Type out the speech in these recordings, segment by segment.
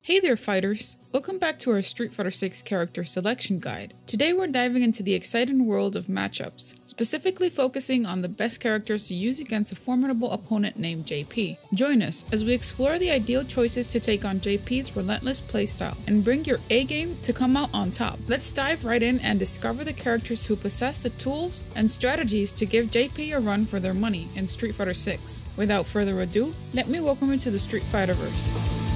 Hey there fighters! Welcome back to our Street Fighter 6 character selection guide. Today we're diving into the exciting world of matchups, specifically focusing on the best characters to use against a formidable opponent named JP. Join us as we explore the ideal choices to take on JP's relentless playstyle and bring your A-game to come out on top. Let's dive right in and discover the characters who possess the tools and strategies to give JP a run for their money in Street Fighter 6. Without further ado, let me welcome you to the Street Fighterverse.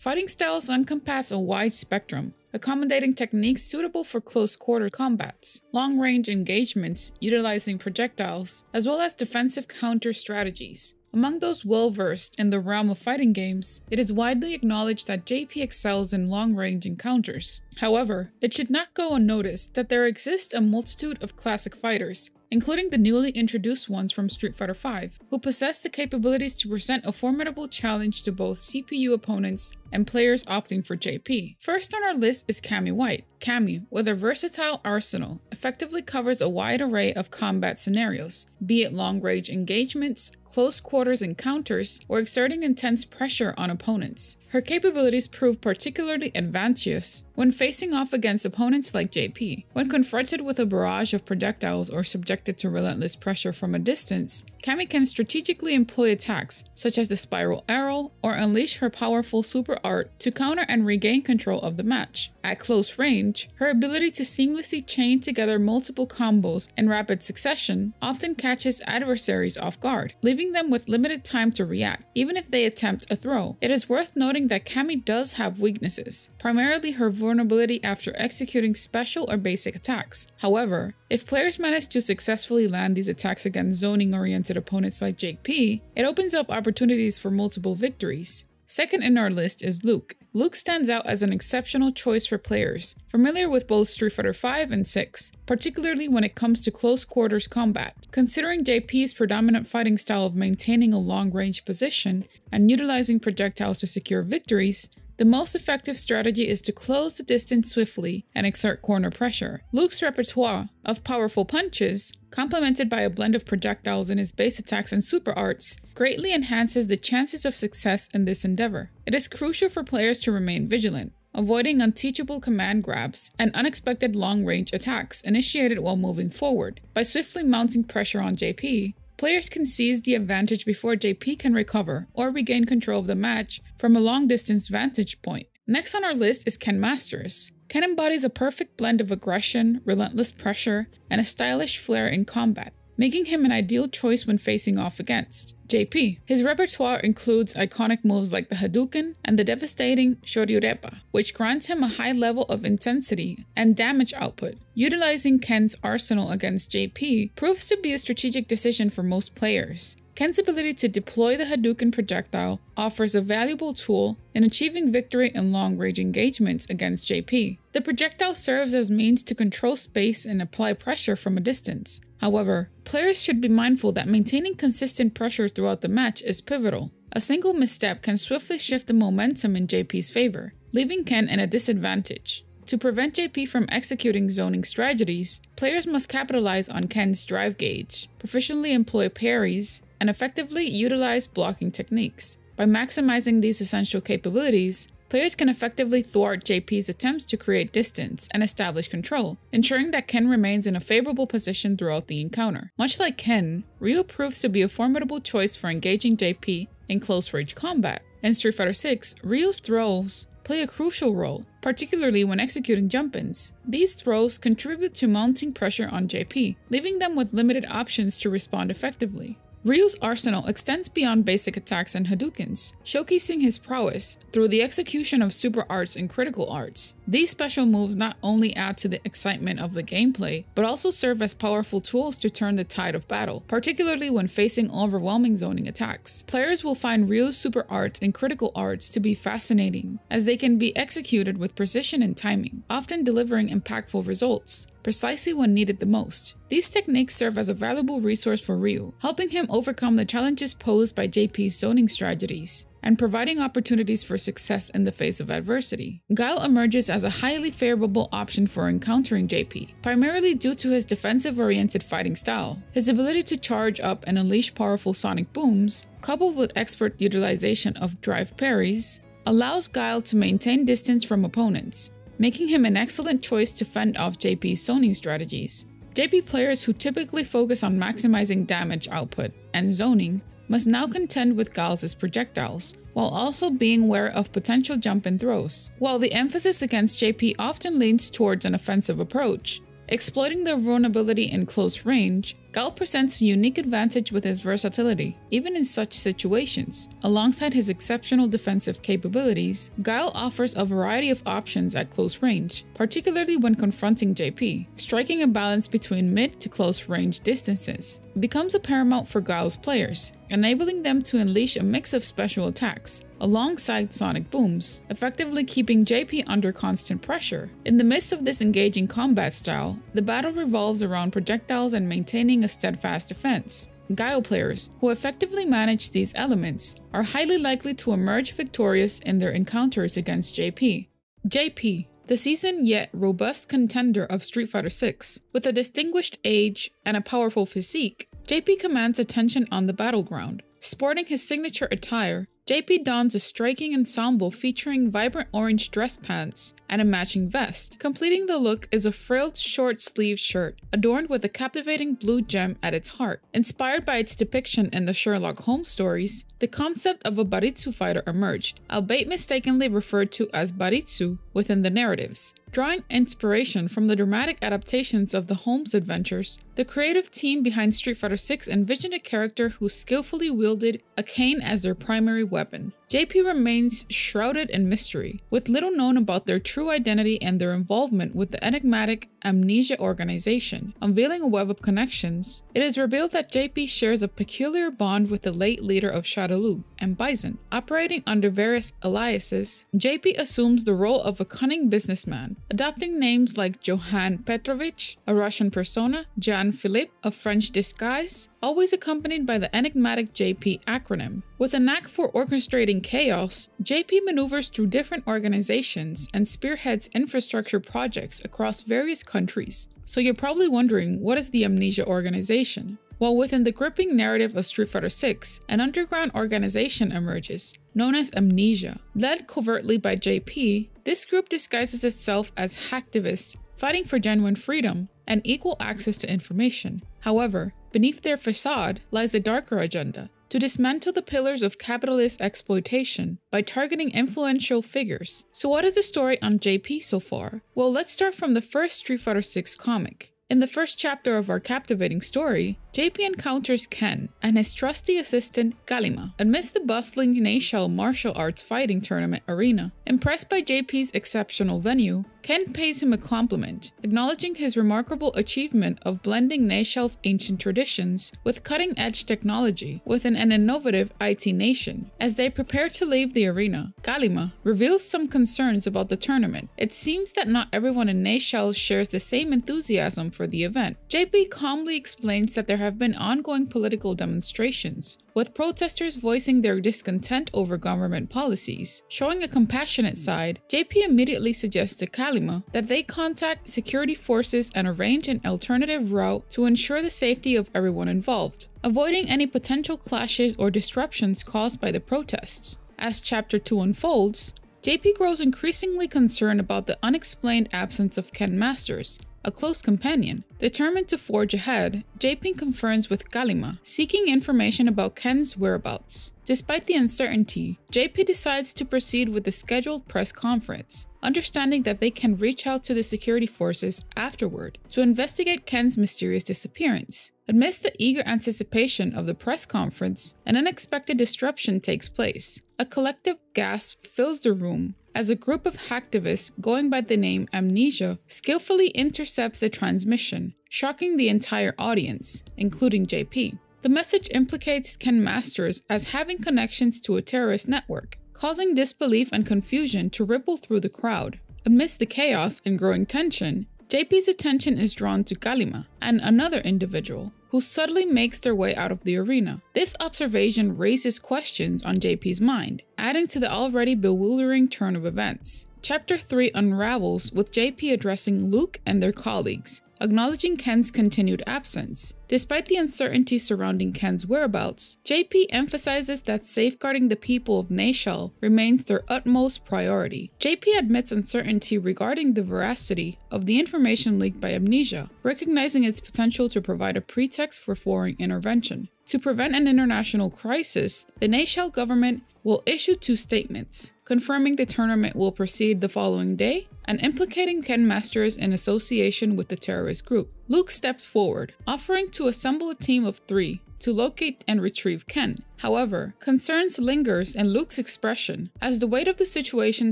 Fighting styles encompass a wide spectrum, accommodating techniques suitable for close-quarter combats, long-range engagements utilizing projectiles, as well as defensive counter strategies. Among those well-versed in the realm of fighting games, it is widely acknowledged that JP excels in long-range encounters. However, it should not go unnoticed that there exists a multitude of classic fighters, including the newly introduced ones from Street Fighter V, who possess the capabilities to present a formidable challenge to both CPU opponents and players opting for JP. First on our list is Cammy White. Cammy, with a versatile arsenal, effectively covers a wide array of combat scenarios, be it long-range engagements, close-quarters encounters, or exerting intense pressure on opponents. Her capabilities prove particularly advantageous when facing off against opponents like JP. When confronted with a barrage of projectiles or subjected to relentless pressure from a distance, Cammy can strategically employ attacks such as the Spiral Arrow or unleash her powerful super art to counter and regain control of the match. At close range, her ability to seamlessly chain together multiple combos in rapid succession often catches adversaries off guard, leaving them with limited time to react, even if they attempt a throw. It is worth noting that Cammy does have weaknesses, primarily her vulnerability after executing special or basic attacks. However, if players manage to successfully land these attacks against zoning-oriented opponents like JP, it opens up opportunities for multiple victories. Second in our list is Luke. Luke stands out as an exceptional choice for players familiar with both Street Fighter V and 6, particularly when it comes to close quarters combat. Considering JP's predominant fighting style of maintaining a long-range position and utilizing projectiles to secure victories, the most effective strategy is to close the distance swiftly and exert corner pressure. Luke's repertoire of powerful punches, complemented by a blend of projectiles in his base attacks and super arts, greatly enhances the chances of success in this endeavor. It is crucial for players to remain vigilant, avoiding unteachable command grabs and unexpected long-range attacks initiated while moving forward. By swiftly mounting pressure on JP, players can seize the advantage before JP can recover or regain control of the match from a long-distance vantage point. Next on our list is Ken Masters. Ken embodies a perfect blend of aggression, relentless pressure, and a stylish flair in combat, making him an ideal choice when facing off against JP. His repertoire includes iconic moves like the Hadouken and the devastating Shoryurepa, which grants him a high level of intensity and damage output. Utilizing Ken's arsenal against JP proves to be a strategic decision for most players. Ken's ability to deploy the Hadouken projectile offers a valuable tool in achieving victory in long-range engagements against JP. The projectile serves as means to control space and apply pressure from a distance. However, players should be mindful that maintaining consistent pressure throughout the match is pivotal. A single misstep can swiftly shift the momentum in JP's favor, leaving Ken in a disadvantage. To prevent JP from executing zoning strategies, players must capitalize on Ken's drive gauge, proficiently employ parries, and effectively utilize blocking techniques. By maximizing these essential capabilities, players can effectively thwart JP's attempts to create distance and establish control, ensuring that Ken remains in a favorable position throughout the encounter. Much like Ken, Ryu proves to be a formidable choice for engaging JP in close-range combat. In Street Fighter 6, Ryu's throws play a crucial role, particularly when executing jump-ins. These throws contribute to mounting pressure on JP, leaving them with limited options to respond effectively. Ryu's arsenal extends beyond basic attacks and Hadoukens, showcasing his prowess through the execution of super arts and critical arts. These special moves not only add to the excitement of the gameplay, but also serve as powerful tools to turn the tide of battle, particularly when facing overwhelming zoning attacks. Players will find Ryu's super arts and critical arts to be fascinating, as they can be executed with precision and timing, often delivering impactful results. precisely when needed the most. These techniques serve as a valuable resource for Ryu, helping him overcome the challenges posed by JP's zoning strategies and providing opportunities for success in the face of adversity. Guile emerges as a highly favorable option for encountering JP, primarily due to his defensive-oriented fighting style. His ability to charge up and unleash powerful sonic booms, coupled with expert utilization of drive parries, allows Guile to maintain distance from opponents, making him an excellent choice to fend off JP's zoning strategies. JP players who typically focus on maximizing damage output and zoning must now contend with Guile's projectiles, while also being aware of potential jump and throws. While the emphasis against JP often leans towards an offensive approach, exploiting their vulnerability in close range, Guile presents a unique advantage with his versatility, even in such situations. Alongside his exceptional defensive capabilities, Guile offers a variety of options at close range, particularly when confronting JP. Striking a balance between mid to close range distances becomes a paramount for Guile's players, enabling them to unleash a mix of special attacks alongside sonic booms, effectively keeping JP under constant pressure. In the midst of this engaging combat style, the battle revolves around projectiles and maintaining a steadfast defense. Guile players who effectively manage these elements are highly likely to emerge victorious in their encounters against JP. JP, the seasoned yet robust contender of Street Fighter VI. With a distinguished age and a powerful physique, JP commands attention on the battleground. Sporting his signature attire, JP dons a striking ensemble featuring vibrant orange dress pants and a matching vest. Completing the look is a frilled short-sleeved shirt adorned with a captivating blue gem at its heart. Inspired by its depiction in the Sherlock Holmes stories, the concept of a Baritsu fighter emerged, albeit mistakenly referred to as Baritsu within the narratives. Drawing inspiration from the dramatic adaptations of the Holmes adventures, the creative team behind Street Fighter VI envisioned a character who skillfully wielded a cane as their primary weapon. JP remains shrouded in mystery, with little known about their true identity and their involvement with the enigmatic Amnesia organization. Unveiling a web of connections, it is revealed that JP shares a peculiar bond with the late leader of Shadaloo and Bison. Operating under various aliases, JP assumes the role of a cunning businessman, adopting names like Johann Petrovich, a Russian persona, Jean-Philippe, a French disguise, always accompanied by the enigmatic JP acronym. With a knack for orchestrating chaos, JP maneuvers through different organizations and spearheads infrastructure projects across various countries. So you're probably wondering, what is the Amnesia organization? Well, within the gripping narrative of Street Fighter VI, an underground organization emerges, known as Amnesia. Led covertly by JP, this group disguises itself as hacktivists, fighting for genuine freedom and equal access to information. However, beneath their facade lies a darker agenda: to dismantle the pillars of capitalist exploitation by targeting influential figures. So what is the story on JP so far? Well, let's start from the first Street Fighter VI comic. In the first chapter of our captivating story, JP encounters Ken and his trusty assistant Kalima amidst the bustling Neyshell martial arts fighting tournament arena. Impressed by JP's exceptional venue, Ken pays him a compliment, acknowledging his remarkable achievement of blending Neyshell's ancient traditions with cutting-edge technology within an innovative IT nation. As they prepare to leave the arena, Kalima reveals some concerns about the tournament. It seems that not everyone in Neyshell shares the same enthusiasm for the event. JP calmly explains that there have been ongoing political demonstrations, with protesters voicing their discontent over government policies. Showing a compassionate side, JP immediately suggests to Kalima that they contact security forces and arrange an alternative route to ensure the safety of everyone involved, avoiding any potential clashes or disruptions caused by the protests. As Chapter 2 unfolds, JP grows increasingly concerned about the unexplained absence of Ken Masters, a close companion. Determined to forge ahead, JP confirms with Kalima, seeking information about Ken's whereabouts. Despite the uncertainty, JP decides to proceed with the scheduled press conference, understanding that they can reach out to the security forces afterward to investigate Ken's mysterious disappearance. Amidst the eager anticipation of the press conference, an unexpected disruption takes place. A collective gasp fills the room as a group of hacktivists going by the name Amnesia skillfully intercepts the transmission, shocking the entire audience, including JP. The message implicates Ken Masters as having connections to a terrorist network, causing disbelief and confusion to ripple through the crowd. Amidst the chaos and growing tension, JP's attention is drawn to Kalima and another individual who subtly makes their way out of the arena. This observation raises questions on JP's mind, adding to the already bewildering turn of events. Chapter 3 unravels with JP addressing Luke and their colleagues, acknowledging Ken's continued absence. Despite the uncertainty surrounding Ken's whereabouts, JP emphasizes that safeguarding the people of Nashel remains their utmost priority. JP admits uncertainty regarding the veracity of the information leaked by Amnesia, recognizing its potential to provide a pretext for foreign intervention. To prevent an international crisis, the Nashel government will issue 2 statements, confirming the tournament will proceed the following day and implicating Ken Masters in association with the terrorist group. Luke steps forward, offering to assemble a team of 3 to locate and retrieve Ken. However, concerns lingers in Luke's expression as the weight of the situation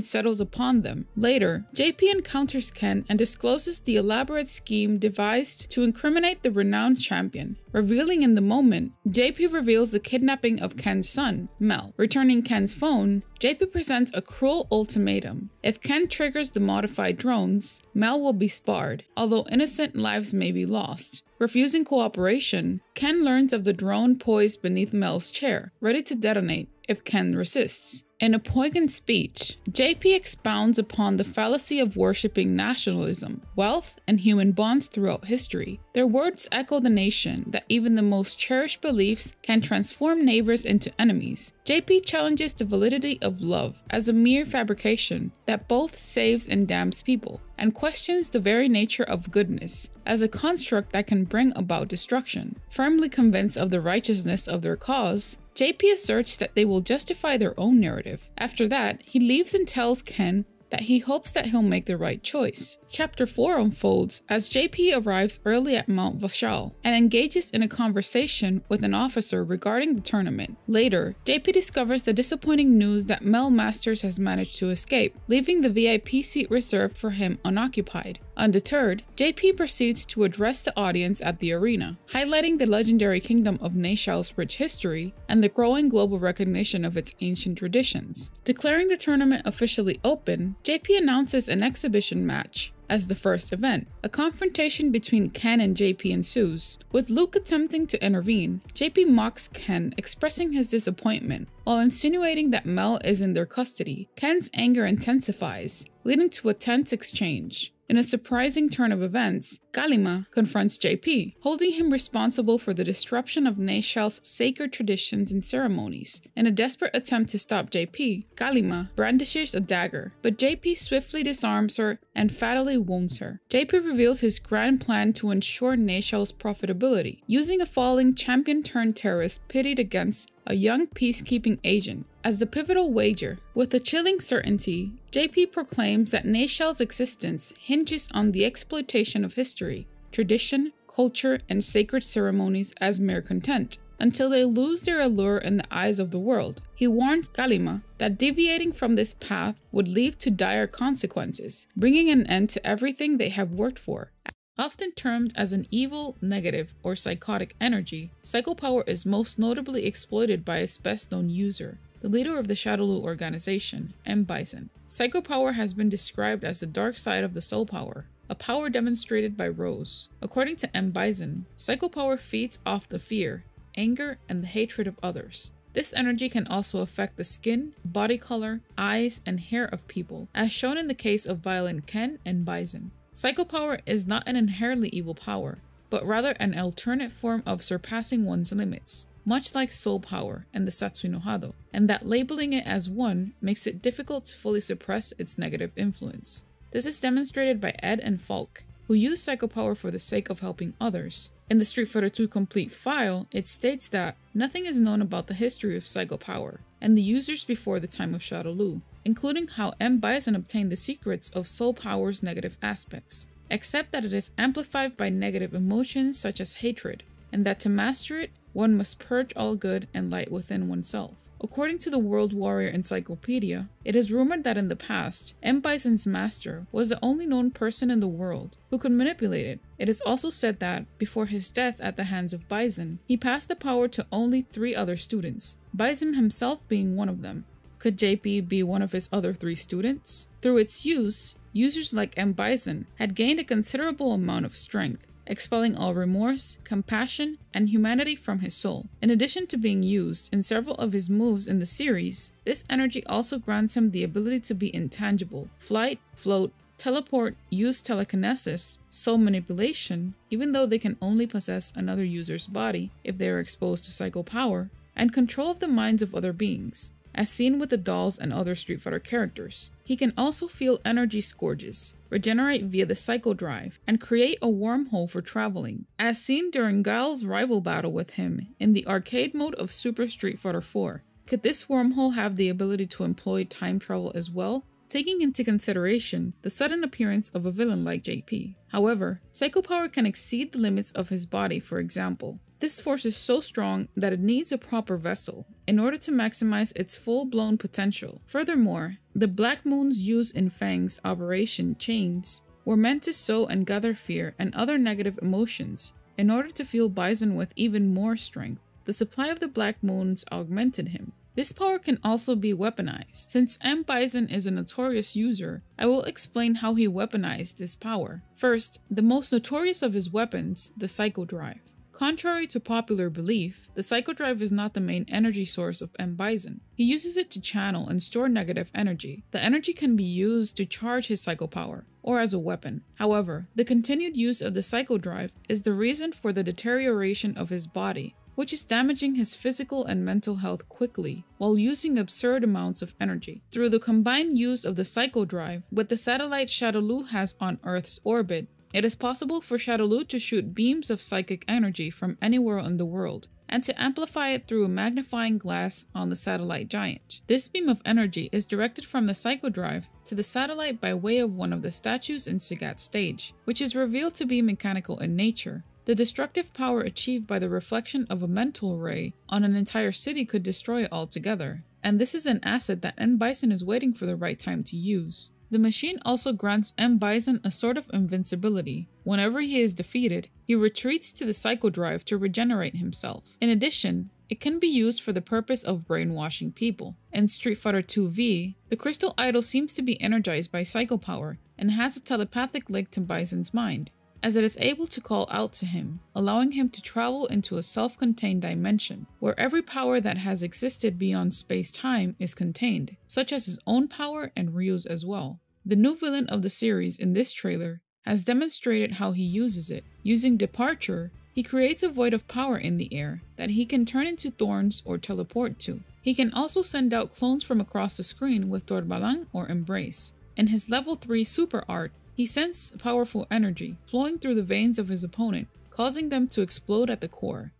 settles upon them. Later, JP encounters Ken and discloses the elaborate scheme devised to incriminate the renowned champion. Revealing in the moment, JP reveals the kidnapping of Ken's son, Mel. Returning Ken's phone, JP presents a cruel ultimatum. If Ken triggers the modified drones, Mel will be sparred, although innocent lives may be lost. Refusing cooperation, Ken learns of the drone poised beneath Mel's chair, ready to detonate if Ken resists. In a poignant speech, JP expounds upon the fallacy of worshipping nationalism, wealth, and human bonds throughout history. Their words echo the nation that even the most cherished beliefs can transform neighbors into enemies. JP challenges the validity of love as a mere fabrication that both saves and damns people, and questions the very nature of goodness as a construct that can bring about destruction. Firmly convinced of the righteousness of their cause, JP asserts that they will justify their own narrative. After that, he leaves and tells Ken that he hopes that he'll make the right choice. Chapter 4 unfolds as JP arrives early at Mount Vashal and engages in a conversation with an officer regarding the tournament. Later, JP discovers the disappointing news that Mel Masters has managed to escape, leaving the VIP seat reserved for him unoccupied. Undeterred, JP proceeds to address the audience at the arena, highlighting the legendary kingdom of Nashal's rich history and the growing global recognition of its ancient traditions. Declaring the tournament officially open, JP announces an exhibition match as the first event. A confrontation between Ken and JP ensues, with Luke attempting to intervene. JP mocks Ken, expressing his disappointment, while insinuating that Mel is in their custody. Ken's anger intensifies, leading to a tense exchange. In a surprising turn of events, Kalima confronts JP, holding him responsible for the disruption of Nashal's sacred traditions and ceremonies. In a desperate attempt to stop JP, Kalima brandishes a dagger, but JP swiftly disarms her and fatally wounds her. JP reveals his grand plan to ensure Nashal's profitability, using a falling champion-turned-terrorist pitted against a young peacekeeping agent as the pivotal wager. With a chilling certainty, JP proclaims that Nashal's existence hinges on the exploitation of history, tradition, culture, and sacred ceremonies as mere content, until they lose their allure in the eyes of the world. He warns Kalima that deviating from this path would lead to dire consequences, bringing an end to everything they have worked for. Often termed as an evil, negative, or psychotic energy, psychopower is most notably exploited by its best-known user, the leader of the Shadowloo organization, M. Bison. Psychopower has been described as the dark side of the soul power, a power demonstrated by Rose. According to M. Bison, psychopower feeds off the fear, anger, and the hatred of others. This energy can also affect the skin, body color, eyes, and hair of people, as shown in the case of Violent Ken and Bison. Psychopower is not an inherently evil power, but rather an alternate form of surpassing one's limits, much like soul power and the Satsui no Hado, and that labeling it as one makes it difficult to fully suppress its negative influence. This is demonstrated by Ed and Falk, who use psychopower for the sake of helping others. In the Street Fighter II complete file, it states that nothing is known about the history of psychopower and the users before the time of Shadowloo, including how M. Bison obtained the secrets of soul power's negative aspects, except that it is amplified by negative emotions such as hatred, and that to master it, one must purge all good and light within oneself. According to the World Warrior Encyclopedia, it is rumored that in the past, M. Bison's master was the only known person in the world who could manipulate it. It is also said that, before his death at the hands of Bison, he passed the power to only 3 other students, Bison himself being one of them. Could JP be one of his other 3 students? Through its use, users like M. Bison had gained a considerable amount of strength, expelling all remorse, compassion, and humanity from his soul. In addition to being used in several of his moves in the series, this energy also grants him the ability to be intangible, flight, float, teleport, use telekinesis, soul manipulation, even though they can only possess another user's body if they are exposed to psycho power, and control of the minds of other beings, as seen with the dolls and other Street Fighter characters. He can also feel energy scourges, regenerate via the Psycho Drive, and create a wormhole for traveling, as seen during Guile's rival battle with him in the arcade mode of Super Street Fighter 4. Could this wormhole have the ability to employ time travel as well, taking into consideration the sudden appearance of a villain like JP? However, Psycho Power can exceed the limits of his body. For example, this force is so strong that it needs a proper vessel in order to maximize its full-blown potential. Furthermore, the Black Moons used in Fang's Operation Chains were meant to sow and gather fear and other negative emotions in order to fuel Bison with even more strength. The supply of the Black Moons augmented him. This power can also be weaponized. Since M. Bison is a notorious user, I will explain how he weaponized this power. First, the most notorious of his weapons, the Psycho Drive. Contrary to popular belief, the Psycho Drive is not the main energy source of M. Bison. He uses it to channel and store negative energy. The energy can be used to charge his Psycho Power, or as a weapon. However, the continued use of the Psycho Drive is the reason for the deterioration of his body, which is damaging his physical and mental health quickly, while using absurd amounts of energy. Through the combined use of the Psycho Drive with the satellite Shadowloo has on Earth's orbit, it is possible for Shadowloo to shoot beams of psychic energy from anywhere in the world, and to amplify it through a magnifying glass on the satellite giant. This beam of energy is directed from the Psycho Drive to the satellite by way of one of the statues in Sagat's stage, which is revealed to be mechanical in nature. The destructive power achieved by the reflection of a mental ray on an entire city could destroy it altogether, and this is an asset that M. Bison is waiting for the right time to use. The machine also grants M. Bison a sort of invincibility. Whenever he is defeated, he retreats to the Psycho Drive to regenerate himself. In addition, it can be used for the purpose of brainwashing people. In Street Fighter 2V, the Crystal Idol seems to be energized by Psycho Power and has a telepathic link to Bison's mind, as it is able to call out to him, allowing him to travel into a self-contained dimension, where every power that has existed beyond space-time is contained, such as his own power and Ryu's as well. The new villain of the series in this trailer has demonstrated how he uses it. Using Departure, he creates a void of power in the air that he can turn into thorns or teleport to. He can also send out clones from across the screen with Dorbalang or Embrace. In his level 3 super art, he sends powerful energy flowing through the veins of his opponent, causing them to explode at the core.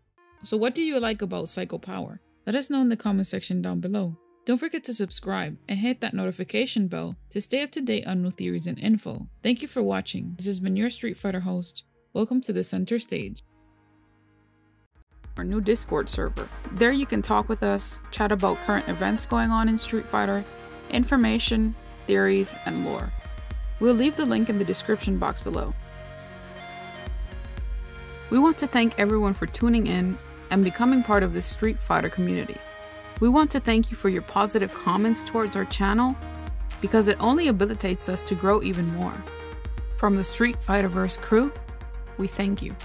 So what do you like about Psycho Power? Let us know in the comment section down below. Don't forget to subscribe and hit that notification bell to stay up to date on new theories and info. Thank you for watching. This has been your Street Fighter host. Welcome to the center stage. Our new Discord server. There you can talk with us, chat about current events going on in Street Fighter, information, theories, and lore. We'll leave the link in the description box below. We want to thank everyone for tuning in and becoming part of this Street Fighter community. We want to thank you for your positive comments towards our channel, because it only habilitates us to grow even more. From the Street Fighterverse crew, we thank you.